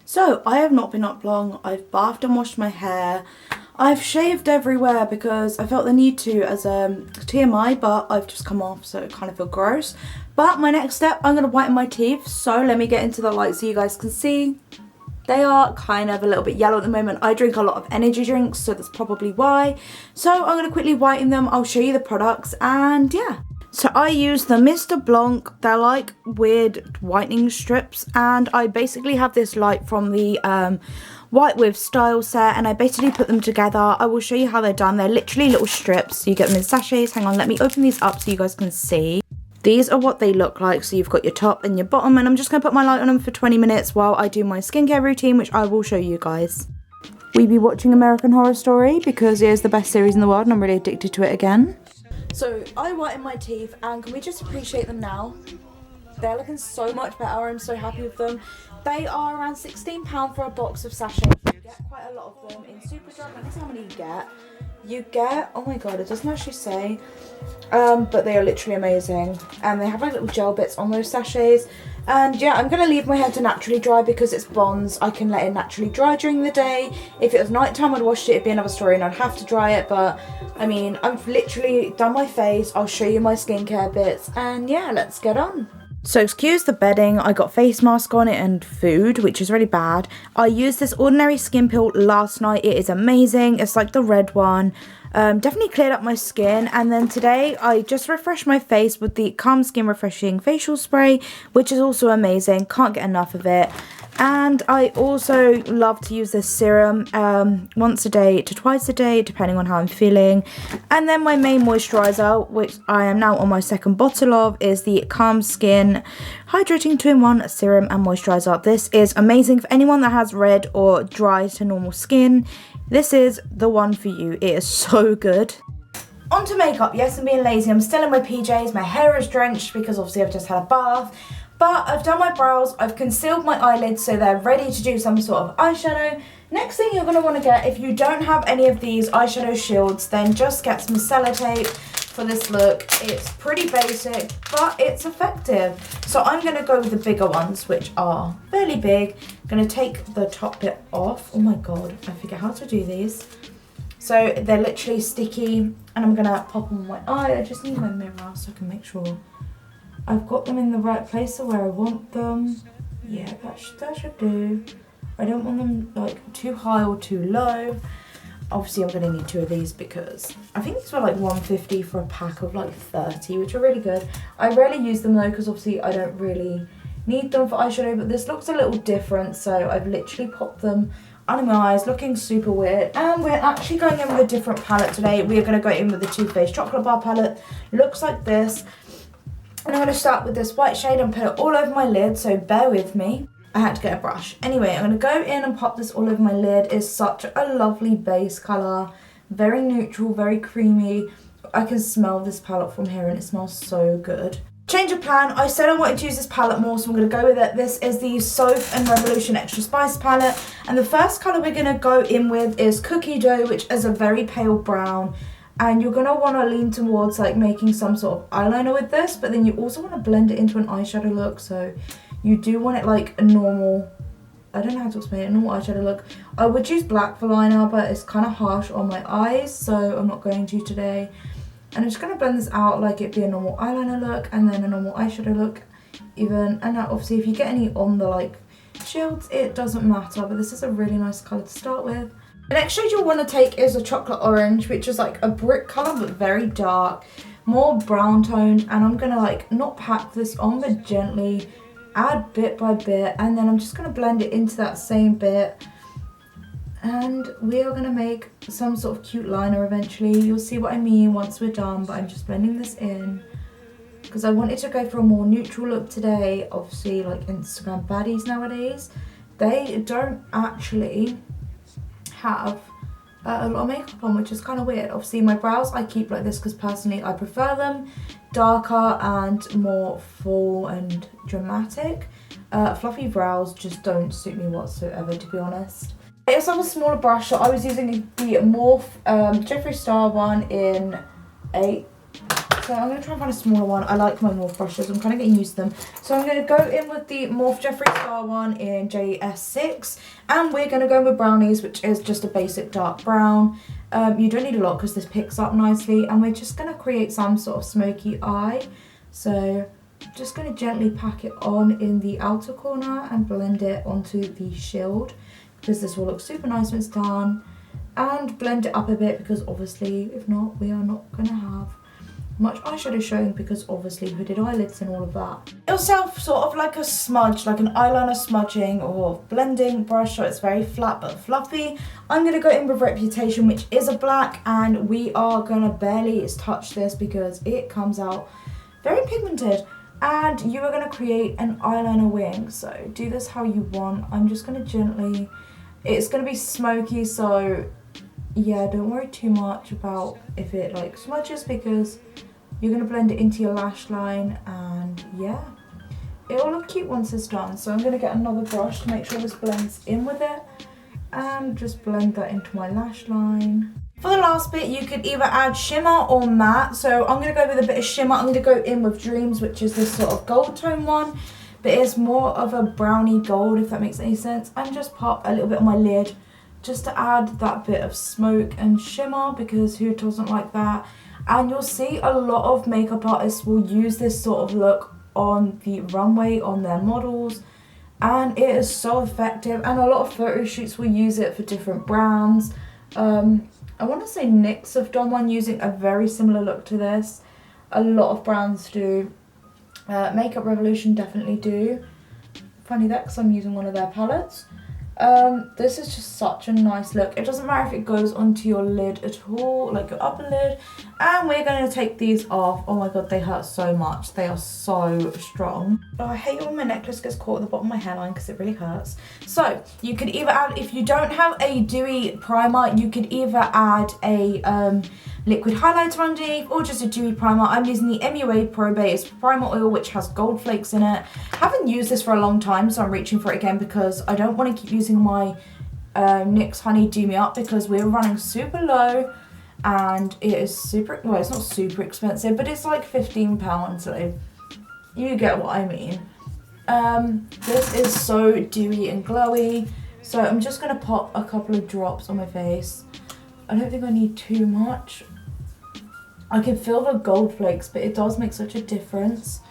So, I have not been up long. I've bathed and washed my hair. I've shaved everywhere because I felt the need to as TMI, but I've just come off, so it kind of feels gross. But my next step, I'm going to whiten my teeth. So, let me get into the light so you guys can see. They are kind of a little bit yellow at the moment. I drink a lot of energy drinks, so that's probably why. So, I'm going to quickly whiten them. I'll show you the products, and yeah. So I use the Mr. Blanc. They're like weird whitening strips, and I basically have this light from the White with Style set, and I basically put them together. I will show you how they're done. They're literally little strips. You get them in sachets. Hang on, let me open these up so you guys can see. These are what they look like. So you've got your top and your bottom, and I'm just going to put my light on them for 20 minutes while I do my skincare routine, which I will show you guys. We be watching American Horror Story because it is the best series in the world, and I'm really addicted to it again. So I whiten my teeth, and can we just appreciate them now? They're looking so much better. I'm so happy with them. They are around £16 for a box of sachets. You get quite a lot of them in Superdrug. Let me see how many you get. You get, oh my god, it doesn't actually say. But they are literally amazing. And they have like little gel bits on those sachets. And yeah, I'm going to leave my hair to naturally dry because it's bronze. I can let it naturally dry during the day. If it was nighttime, I'd wash it. It'd be another story and I'd have to dry it. But I mean, I've literally done my face. I'll show you my skincare bits. And yeah, let's get on. So excuse the bedding, I got face mask on it and food, which is really bad. I used this ordinary skin peel last night. It is amazing. It's like the red one. Definitely cleared up my skin. And then today I just refreshed my face with the Calm Skin Refreshing Facial Spray, which is also amazing. Can't get enough of it. And I also love to use this serum once a day to twice a day, depending on how I'm feeling. And then my main moisturizer, which I am now on my second bottle of, is the Calm Skin Hydrating 2-in-1 Serum and Moisturizer. This is amazing for anyone that has red or dry to normal skin. This is the one for you. It is so good. On to makeup. Yes, I'm being lazy. I'm still in my PJs. My hair is drenched because obviously I've just had a bath. But I've done my brows, I've concealed my eyelids so they're ready to do some sort of eyeshadow. Next thing you're going to want to get, if you don't have any of these eyeshadow shields, then just get some sellotape for this look. It's pretty basic, but it's effective. So I'm going to go with the bigger ones, which are fairly big. I'm going to take the top bit off. Oh my god, I forget how to do these. So they're literally sticky, and I'm going to pop them on my eye. I just need my mirror so I can make sure I've got them in the right place or where I want them. Yeah, that should do. I don't want them like too high or too low. Obviously I'm gonna need 2 of these because I think these were like $1.50 for a pack of like 30, which are really good. I rarely use them though because obviously I don't really need them for eyeshadow, but this looks a little different, so I've literally popped them under my eyes, looking super weird. And we're actually going in with a different palette today. We are gonna go in with the Too Faced Chocolate Bar palette. Looks like this. And I'm going to start with this white shade and put it all over my lid, so bear with me. I had to get a brush. Anyway, I'm going to go in and pop this all over my lid. It's such a lovely base colour. Very neutral, very creamy. I can smell this palette from here and it smells so good. Change of plan. I said I wanted to use this palette more, so I'm going to go with it. This is the Soap and Revolution Extra Spice palette. And the first colour we're going to go in with is Cookie Dough, which is a very pale brown. And you're going to want to lean towards like making some sort of eyeliner with this, but then you also want to blend it into an eyeshadow look. So you do want it like a normal, I don't know how to explain it, a normal eyeshadow look. I would use black for liner, but it's kind of harsh on my eyes, so I'm not going to today. And I'm just going to blend this out like it be a normal eyeliner look and then a normal eyeshadow look even. And now obviously if you get any on the like shields, it doesn't matter, but this is a really nice colour to start with. The next shade you'll want to take is a chocolate orange, which is like a brick colour but very dark, more brown toned, and I'm going to like not pack this on but gently add bit by bit, and then I'm just going to blend it into that same bit, and we are going to make some sort of cute liner eventually. You'll see what I mean once we're done, but I'm just blending this in because I wanted to go for a more neutral look today. Obviously like Instagram baddies nowadays, they don't actually have a lot of makeup on, which is kind of weird. Obviously my brows I keep like this because personally I prefer them darker and more full and dramatic. Fluffy brows just don't suit me whatsoever, to be honest. I also have a smaller brush, so I was using the Morphe Jeffree Star one in 8 So I'm going to try and find a smaller one. I like my Morphe brushes. I'm kind of getting used to them. So I'm going to go in with the Morphe Jeffree Star one in JS6. And we're going to go with Brownies, which is just a basic dark brown. You don't need a lot because this picks up nicely. And we're just going to create some sort of smoky eye. So just going to gently pack it on in the outer corner and blend it onto the shield, because this will look super nice when it's done. And blend it up a bit, because obviously if not, we are not going to have much eyeshadow showing, because obviously hooded eyelids and all of that. Itself sort of like a smudge, like an eyeliner smudging or blending brush, so it's very flat but fluffy. I'm going to go in with Reputation, which is a black, and we are going to barely touch this because it comes out very pigmented. And you are going to create an eyeliner wing, so do this how you want. I'm just going to gently, it's going to be smoky, so yeah, don't worry too much about if it like smudges, because you're going to blend it into your lash line, and yeah, it'll look cute once it's done. So I'm going to get another brush to make sure this blends in with it, and just blend that into my lash line. For the last bit, you could either add shimmer or matte. So I'm going to go with a bit of shimmer. I'm going to go in with Dreams, which is this sort of gold tone one, but it's more of a browny gold, if that makes any sense. And just pop a little bit on my lid just to add that bit of smoke and shimmer, because who doesn't like that? And you'll see a lot of makeup artists will use this sort of look on the runway on their models, and it is so effective. And a lot of photo shoots will use it for different brands. I want to say NYX have done one using a very similar look to this. A lot of brands do. Makeup Revolution definitely do. Funny that, because I'm using one of their palettes. This is just such a nice look. It doesn't matter if it goes onto your lid at all, like your upper lid. And we're going to take these off. Oh my god, they hurt so much. They are so strong. Oh, I hate when my necklace gets caught at the bottom of my hairline because it really hurts. So you could either add, if you don't have a dewy primer, you could either add a liquid highlighter underneath, or just a dewy primer. I'm using the MUA Pro Base Primer Oil, which has gold flakes in it. Haven't used this for a long time, so I'm reaching for it again, because I don't want to keep using my NYX Honey Do Me Up, because we're running super low, and it is super, well, it's not super expensive, but it's like £15, so you get what I mean. This is so dewy and glowy, so I'm just going to pop a couple of drops on my face. I don't think I need too much. I can feel the gold flakes, but it does make such a difference.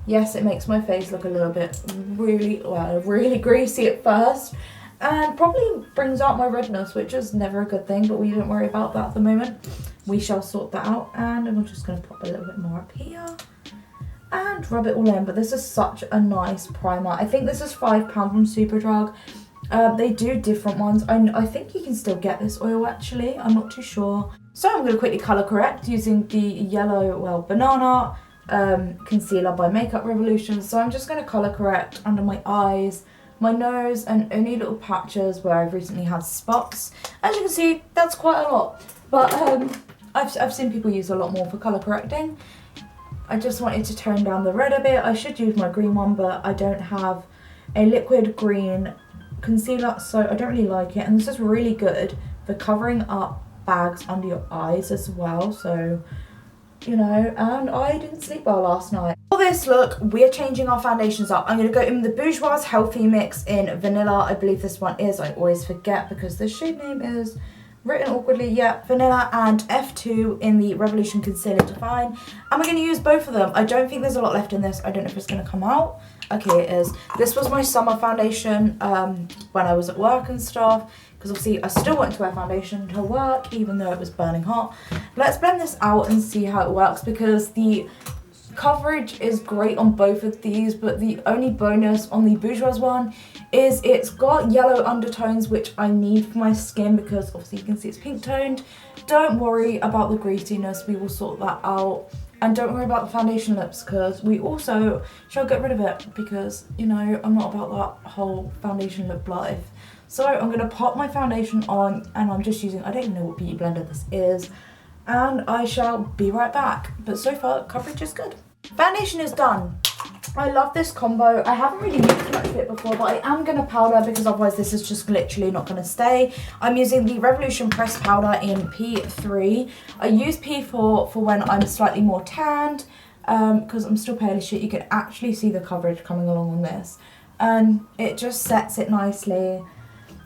Yes, it makes my face look a little bit really greasy at first, and probably brings out my redness, which is never a good thing, but we don't worry about that at the moment. We shall sort that out, and I'm just going to pop a little bit more up here and rub it all in. But this is such a nice primer. I think this is £5 from Superdrug. They do different ones. I think you can still get this oil actually, I'm not too sure. So I'm going to quickly colour correct using the yellow, well, banana concealer by Makeup Revolution. So I'm just going to colour correct under my eyes, my nose, and any little patches where I've recently had spots. As you can see, that's quite a lot, but I've seen people use a lot more for colour correcting. I just wanted to tone down the red a bit. I should use my green one, but I don't have a liquid green concealer, so I don't really like it. And this is really good for covering up bags under your eyes as well, so you know. And I didn't sleep well last night. For this look, we're changing our foundations up. I'm going to go in with the Bourjois Healthy Mix in Vanilla. I believe this one is. I always forget because the shade name is written awkwardly. Yeah, Vanilla, and F2 in the Revolution Concealer Define. And we're going to use both of them. I don't think there's a lot left in this. I don't know if it's going to come out. Okay, it is. This was my summer foundation when I was at work and stuff, because obviously I still wanted to wear foundation to work even though it was burning hot. Let's blend this out and see how it works, because the coverage is great on both of these, but the only bonus on the Bourjois one is it's got yellow undertones, which I need for my skin, because obviously you can see it's pink toned. Don't worry about the greasiness, we will sort that out. And don't worry about the foundation lips, because we also shall get rid of it, because, you know, I'm not about that whole foundation lip life. So I'm going to pop my foundation on, and I'm just using, I don't even know what beauty blender this is, and I shall be right back. But so far, coverage is good. Foundation is done. I love this combo. I haven't really used it much of it before, but I am going to powder because otherwise this is just literally not going to stay. I'm using the Revolution Pressed Powder in P3. I use P4 for when I'm slightly more tanned, because I'm still pale as shit. You can actually see the coverage coming along on this. And it just sets it nicely.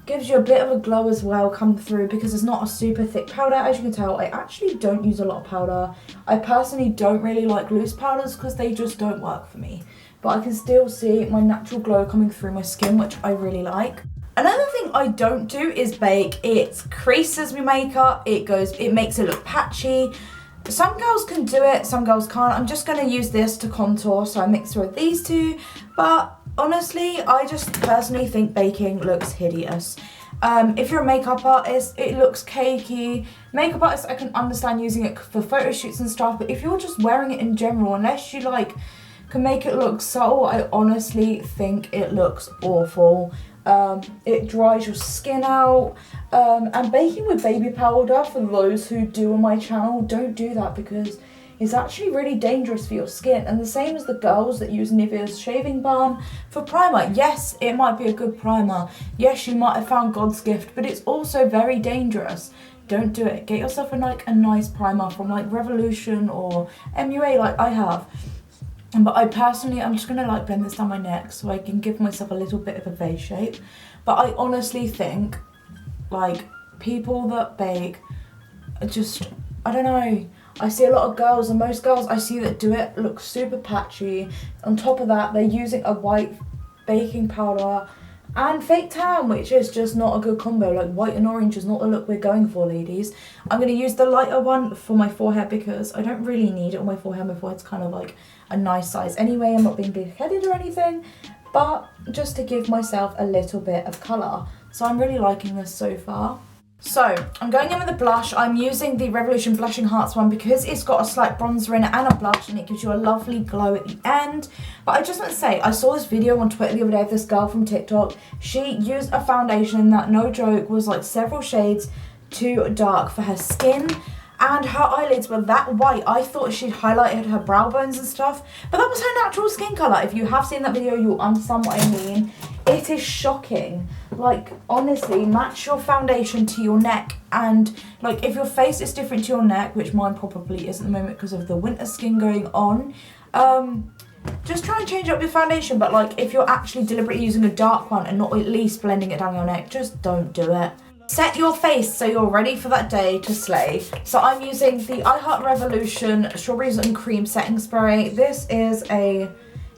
Gives you a bit of a glow as well come through because it's not a super thick powder. As you can tell, I actually don't use a lot of powder. I personally don't really like loose powders because they just don't work for me. But I can still see my natural glow coming through my skin, which I really like. Another thing I don't do is bake. It creases my makeup. It makes it look patchy. Some girls can do it, some girls can't. I'm just going to use this to contour, so I mix it with these two. But honestly, I just personally think baking looks hideous. If you're a makeup artist, it looks cakey. Makeup artists, I can understand using it for photo shoots and stuff, but if you're just wearing it in general, unless you like can make it look subtle, I honestly think it looks awful. It dries your skin out, and baking with baby powder, for those who do on my channel, don't do that because it's actually really dangerous for your skin. And the same as the girls that use Nivea's shaving balm for primer. Yes, it might be a good primer. Yes, you might have found God's gift, but it's also very dangerous. Don't do it. Get yourself a nice primer from like Revolution or MUA like I have. But I'm just going to blend this down my neck so I can give myself a little bit of a V shape. But I honestly think, people that bake are just, I don't know. I see a lot of girls, and most girls I see that do it look super patchy. On top of that, they're using a white baking powder and fake tan, which is just not a good combo. Like, white and orange is not the look we're going for, ladies. I'm going to use the lighter one for my forehead because I don't really need it on my forehead. My forehead's kind of like a nice size anyway. I'm not being big-headed or anything, but just to give myself a little bit of colour. So I'm really liking this so far. So, I'm going in with a blush. I'm using the Revolution Blushing Hearts one because it's got a slight bronzer in it and a blush, and it gives you a lovely glow at the end. But I just want to say, I saw this video on Twitter the other day of this girl from TikTok. She used a foundation that, no joke, was like several shades too dark for her skin. And her eyelids were that white. I thought she'd highlighted her brow bones and stuff, but that was her natural skin colour. If you have seen that video, you'll understand what I mean. It is shocking. Like, honestly, match your foundation to your neck. And, like, if your face is different to your neck, which mine probably is at the moment because of the winter skin going on, just try and change up your foundation. But, like, if you're actually deliberately using a dark one and not at least blending it down your neck, just don't do it. Set your face so you're ready for that day to slay. So I'm using the I Heart Revolution Strawberries and Cream Setting Spray. This is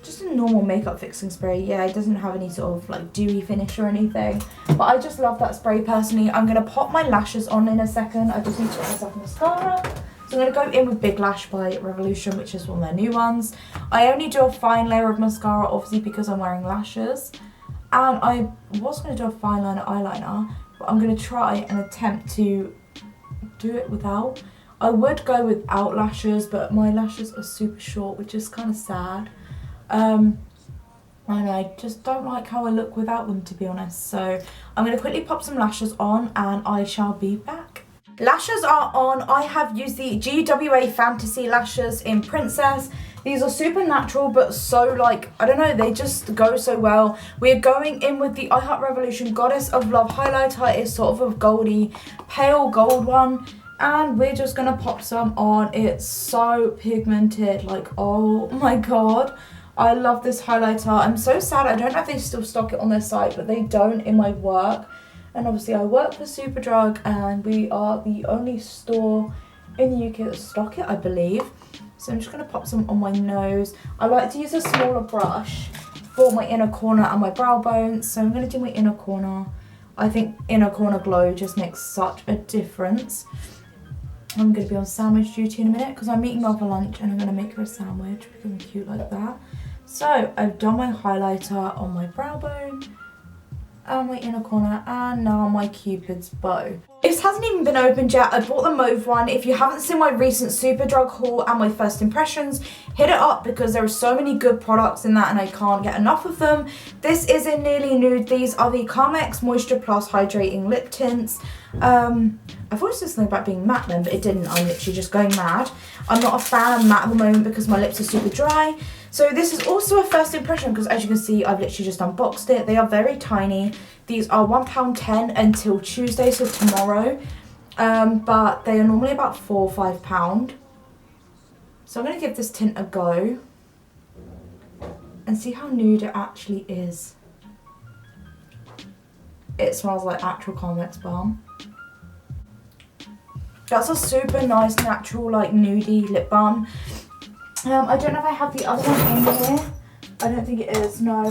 just a normal makeup fixing spray. Yeah, it doesn't have any sort of like dewy finish or anything. But I just love that spray personally. I'm going to pop my lashes on in a second. I just need to get myself mascara. So I'm going to go in with Big Lash by Revolution, which is one of their new ones. I only do a fine layer of mascara, obviously, because I'm wearing lashes. And I was going to do a fine liner eyeliner, but I'm going to try and attempt to do it without. I would go without lashes, but my lashes are super short, which is kind of sad. And I just don't like how I look without them, to be honest. So I'm going to quickly pop some lashes on and I shall be back. Lashes are on. I have used the GWA Fantasy lashes in Princess. These are super natural, but so like, I don't know, they just go so well. We're going in with the I Heart Revolution Goddess of Love highlighter. It's sort of a goldy, pale gold one. And we're just going to pop some on. It's so pigmented, like, oh my god. I love this highlighter. I'm so sad I don't know if they still stock it on their site, but they don't in my work. And obviously I work for Superdrug and we are the only store in the UK that stock it, I believe. So I'm just going to pop some on my nose. I like to use a smaller brush for my inner corner and my brow bone. So I'm going to do my inner corner. I think inner corner glow just makes such a difference. I'm going to be on sandwich duty in a minute because I'm meeting Mel for lunch and I'm going to make her a sandwich because I'm cute like that. So I've done my highlighter on my brow bone and my inner corner, and now my Cupid's bow. This hasn't even been opened yet. I bought the mauve one. If you haven't seen my recent Superdrug haul and my first impressions, hit it up because there are so many good products in that and I can't get enough of them. This is in Nearly Nude. These are the Carmex Moisture Plus Hydrating Lip Tints. I thought it was something about being matte then, but it didn't. I'm literally just going mad. I'm not a fan of matte at the moment because my lips are super dry. So this is also a first impression because as you can see, I've literally just unboxed it. They are very tiny. These are £1.10 until Tuesday, so tomorrow. But they are normally about £4 or £5. So I'm going to give this tint a go and see how nude it actually is. It smells like actual Carmex balm. That's a super nice, natural, like, nudie lip balm. I don't know if I have the other one in here. I don't think it is, no.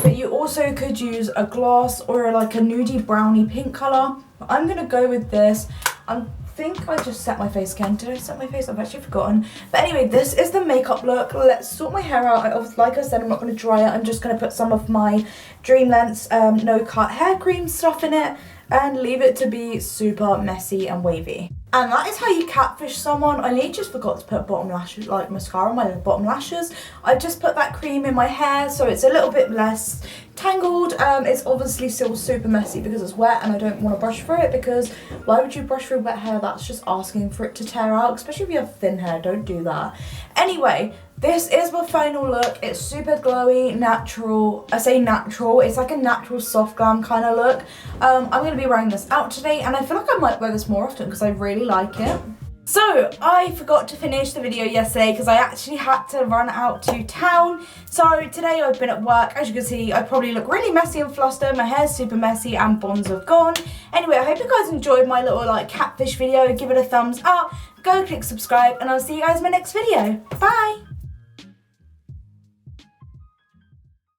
But you also could use a gloss or like a nudie brownie pink colour. But I'm going to go with this. I think I just set my face again. Did I set my face? I've actually forgotten. But anyway, this is the makeup look. Let's sort my hair out. Like I said, I'm not going to dry it. I'm just going to put some of my Dream Lengths no cut hair cream stuff in it and leave it to be super messy and wavy. And that is how you catfish someone. I literally just forgot to put bottom lashes, like mascara on my bottom lashes. I just put that cream in my hair so it's a little bit less tangled. It's obviously still super messy because it's wet and I don't want to brush through it, because why would you brush through wet hair? That's just asking for it to tear out, especially if you have thin hair. Don't do that. Anyway, this is my final look. It's super glowy, natural. I say natural, it's like a natural soft glam kind of look. I'm going to be wearing this out today and I feel like I might wear this more often because I really like it. So, I forgot to finish the video yesterday because I actually had to run out to town. So, today I've been at work. As you can see, I probably look really messy and flustered. My hair's super messy and bonds have gone. Anyway, I hope you guys enjoyed my little like catfish video. Give it a thumbs up. Go click subscribe and I'll see you guys in my next video. Bye!